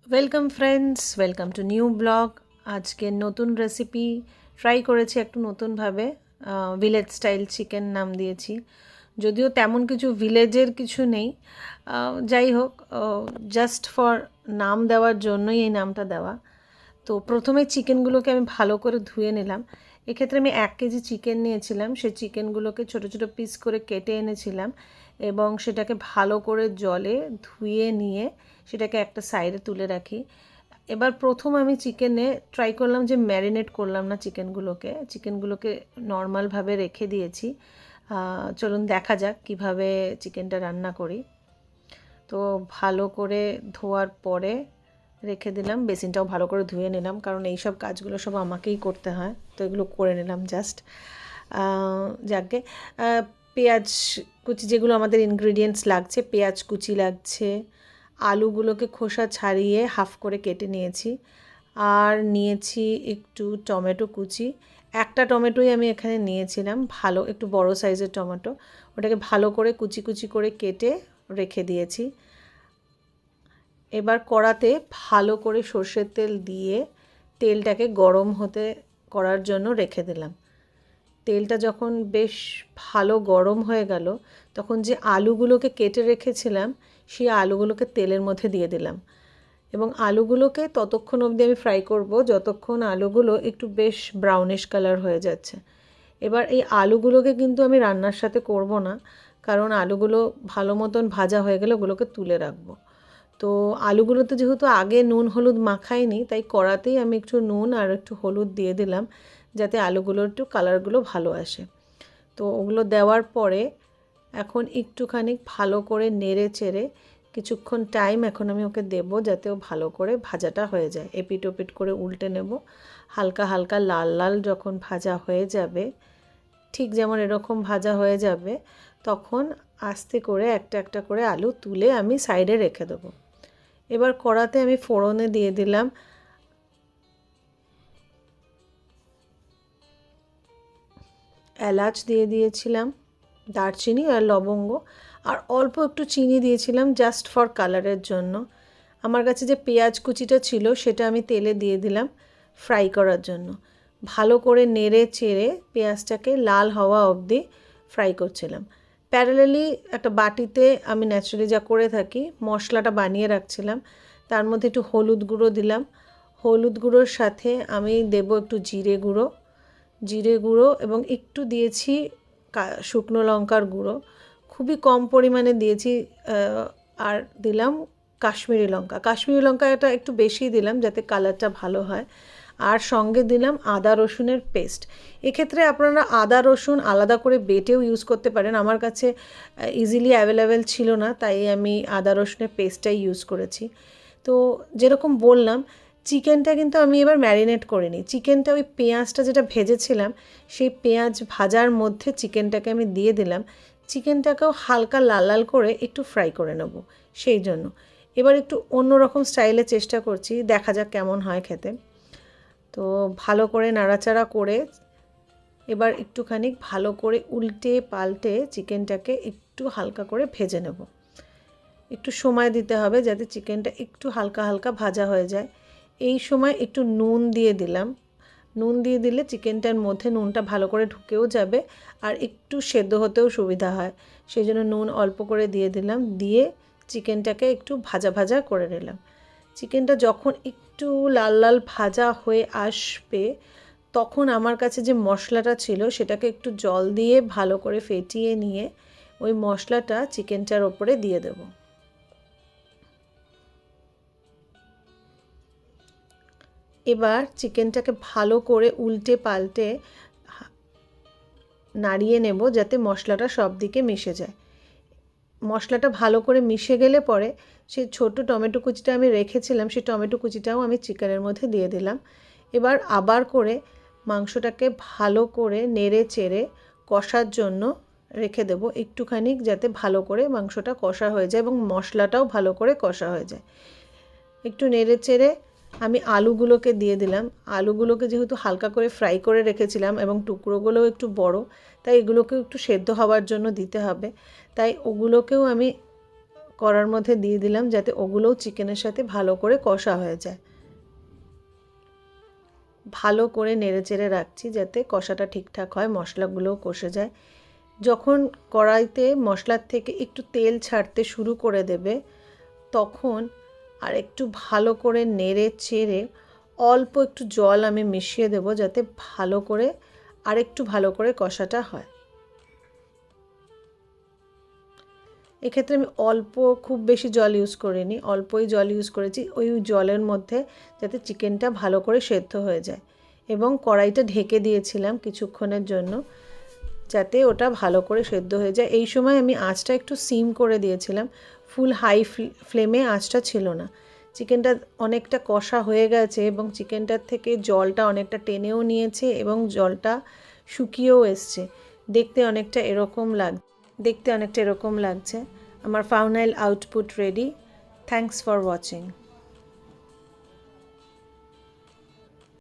Welcome friends, welcome to new blog. আজকে নতুন recipe try করেছি একটু নতুনভাবে। ভিলেজ স্টাইল চিকেন নাম দিয়েছি, যদিও তেমন কিছু ভিলেজের কিছু নেই। যাই হোক, জাস্ট ফর নাম দেওয়ার জন্যই এই নামটা দেওয়া। তো প্রথমে চিকেনগুলোকে আমি ভালো করে ধুয়ে নিলাম। এক্ষেত্রে আমি 1 কেজি চিকেন নিয়েছিলাম। সেই চিকেনগুলোকে ছোটো ছোটো পিস করে কেটে এনেছিলাম এবং সেটাকে ভালো করে জলে ধুয়ে নিয়ে সেটাকে একটা সাইডে তুলে রাখি। এবার প্রথম আমি চিকেনে ট্রাই করলাম যে ম্যারিনেট করলাম না চিকেনগুলোকে নর্মালভাবে রেখে দিয়েছি। চলুন দেখা যাক কিভাবে চিকেনটা রান্না করি। তো ভালো করে ধোয়ার পরে রেখে দিলাম, বেসিনটাও ভালো করে ধুয়ে নিলাম, কারণ এই সব কাজগুলো সব আমাকেই করতে হয়, তো এগুলো করে নিলাম জাস্ট। যাকে পেঁয়াজ কুচি, যেগুলো আমাদের ইনগ্রিডিয়েন্টস লাগছে, পেঁয়াজ কুচি লাগছে, আলুগুলোকে খোসা ছাড়িয়ে হাফ করে কেটে নিয়েছি, আর নিয়েছি একটু টমেটো কুচি। একটা টমেটোই আমি এখানে নিয়েছিলাম, ভালো একটু বড় সাইজের টমেটো। ওটাকে ভালো করে কুচি কুচি করে কেটে রেখে দিয়েছি। এবার কড়াতে ভালো করে সর্ষের তেল দিয়ে তেলটাকে গরম হতে করার জন্য রেখে দিলাম। তেলটা যখন বেশ ভালো গরম হয়ে গেল, তখন যে আলুগুলোকে কেটে রেখেছিলাম সেই আলুগুলোকে তেলের মধ্যে দিয়ে দিলাম এবং আলুগুলোকে ততক্ষণ অবধি আমি ফ্রাই করব যতক্ষণ আলুগুলো একটু বেশ ব্রাউনিশ কালার হয়ে যাচ্ছে। এবার এই আলুগুলোকে কিন্তু আমি রান্নার সাথে করব না, কারণ আলুগুলো ভালো মতন ভাজা হয়ে গেলে ওগুলোকে তুলে রাখবো। তো আলুগুলোতে যেহেতু আগে নুন হলুদ মাখাইনি, তাই কড়াতেই আমি একটু নুন আর একটু হলুদ দিয়ে দিলাম যাতে আলুগুলোর একটু কালারগুলো ভালো আসে। তো ওগুলো দেওয়ার পরে এখন একটুখানি ভালো করে নেড়ে চেড়ে কিছুক্ষণ টাইম এখন আমি ওকে দেবো যাতে ও ভালো করে ভাজাটা হয়ে যায়। এপিট ওপিট করে উল্টে নেব। হালকা হালকা লাল লাল যখন ভাজা হয়ে যাবে, ঠিক যেমন এরকম ভাজা হয়ে যাবে, তখন আস্তে করে একটা একটা করে আলু তুলে আমি সাইডে রেখে দেবো। এবার কড়াতে আমি ফোড়নে দিয়ে দিলাম এলাচ, দিয়ে দিয়েছিলাম দারচিনি আর লবঙ্গ, আর অল্প একটু চিনি দিয়েছিলাম জাস্ট ফর কালারের জন্য। আমার কাছে যে পেঁয়াজ কুচিটা ছিল সেটা আমি তেলে দিয়ে দিলাম ফ্রাই করার জন্য। ভালো করে নেড়ে চেড়ে পেঁয়াজটাকে লাল হওয়া অবধি ফ্রাই করছিলাম। প্যারালালি একটা বাটিতে আমি ন্যাচারালি যা করে থাকি, মশলাটা বানিয়ে রাখছিলাম। তার মধ্যে একটু হলুদ গুঁড়ো দিলাম, হলুদ গুঁড়োর সাথে আমি দেব একটু জিরে গুঁড়ো এবং একটু দিয়েছি শুকনো লঙ্কার গুঁড়ো, খুবই কম পরিমাণে দিয়েছি। আর দিলাম কাশ্মীরি লঙ্কাটা একটু বেশি দিলাম যাতে কালারটা ভালো হয়। আর সঙ্গে দিলাম আদা রসুনের পেস্ট। এক্ষেত্রে আপনারা আদা রসুন আলাদা করে বেটেও ইউজ করতে পারেন, আমার কাছে ইজিলি অ্যাভেলেবেল ছিল না, তাই আমি আদা রসুনের পেস্টটাই ইউজ করেছি। তো যেরকম বললাম, চিকেনটা কিন্তু আমি এবার ম্যারিনেট করিনি। চিকেনটা ওই পেঁয়াজটা যেটা ভেজেছিলাম সেই পেঁয়াজ ভাজার মধ্যে চিকেনটাকে আমি দিয়ে দিলাম। চিকেনটাকেও হালকা লাল লাল করে একটু ফ্রাই করে নেব সেই জন্য। এবার একটু অন্যরকম স্টাইলে চেষ্টা করছি, দেখা যাক কেমন হয় খেতে। তো ভালো করে নাড়াচাড়া করে এবার একটুখানি ভালো করে উল্টে পাল্টে চিকেনটাকে একটু হালকা করে ভেজে নেব। একটু সময় দিতে হবে যাতে চিকেনটা একটু হালকা হালকা ভাজা হয়ে যায়। এই সময় একটু নুন দিয়ে দিলাম। নুন দিয়ে দিলে চিকেনটার মধ্যে নুনটা ভালো করে ঢুকেও যাবে আর একটু সেদ্ধ হতেও সুবিধা হয়, সেই জন্য নুন অল্প করে দিয়ে দিলাম। দিয়ে চিকেনটাকে একটু ভাজা ভাজা করে নিলাম। চিকেনটা যখন একটু লাল লাল ভাজা হয়ে আসবে, তখন আমার কাছে যে মশলাটা ছিল সেটাকে একটু জল দিয়ে ভালো করে ফেটিয়ে নিয়ে ওই মশলাটা চিকেনটার ওপরে দিয়ে দেব। এবার চিকেনটাকে ভালো করে উল্টে পাল্টে নাড়িয়ে নেব যাতে মশলাটা সব দিকে মিশে যায়। মশলাটা ভালো করে মিশে গেলে পরে সেই ছোট টমেটো কুচিটা আমি রেখেছিলাম, সেই টমেটো কুচিটাও আমি চিকেনের মধ্যে দিয়ে দিলাম। এবার আবার করে মাংসটাকে ভালো করে নেড়ে চেড়ে কষার জন্য রেখে দেব একটুখানি, যাতে ভালো করে মাংসটা কষা হয়ে যায় এবং মশলাটাও ভালো করে কষা হয়ে যায়। একটু নেড়ে চেড়ে আমি আলুগুলোকে দিয়ে দিলাম। আলুগুলোকে যেহেতু হালকা করে ফ্রাই করে রেখেছিলাম এবং টুকরোগুলোও একটু বড়, তাই এগুলোকেও একটু সেদ্ধ হওয়ার জন্য দিতে হবে, তাই ওগুলোকেও আমি কড়ার মধ্যে দিয়ে দিলাম, যাতে ওগুলোও চিকেনের সাথে ভালো করে কষা হয়ে যায়। ভালো করে নেড়েচেড়ে রাখছি যাতে কষাটা ঠিকঠাক হয়, মশলাগুলোও কষে যায়। যখন কড়াইতে মশলার থেকে একটু তেল ছাড়তে শুরু করে দেবে, তখন আর একটু ভালো করে নেড়ে চেড়ে অল্প একটু জল আমি মিশিয়ে দেব, যাতে ভালো করে আরেকটু ভালো করে কষাটা হয়। এক্ষেত্রে আমি অল্প, খুব বেশি জল ইউজ করিনি, অল্পই জল ইউজ করেছি, ওই জলের মধ্যে যাতে চিকেনটা ভালো করে সেদ্ধ হয়ে যায়। এবং কড়াইটা ঢেকে দিয়েছিলাম কিছুক্ষণের জন্য, যাতে ওটা ভালো করে সেদ্ধ হয়ে যায়। এই সময় আমি আঁচটা একটু সিম করে দিয়েছিলাম, ফুল হাই ফ্লেমে আঁচটা ছিল না। চিকেনটা অনেকটা কষা হয়ে গেছে এবং চিকেনটার থেকে জলটা অনেকটা টেনেও নিয়েছে এবং জলটা শুকিয়েও এসছে। দেখতে অনেকটা এরকম লাগছে। আমার final output ready. Thanks for watching.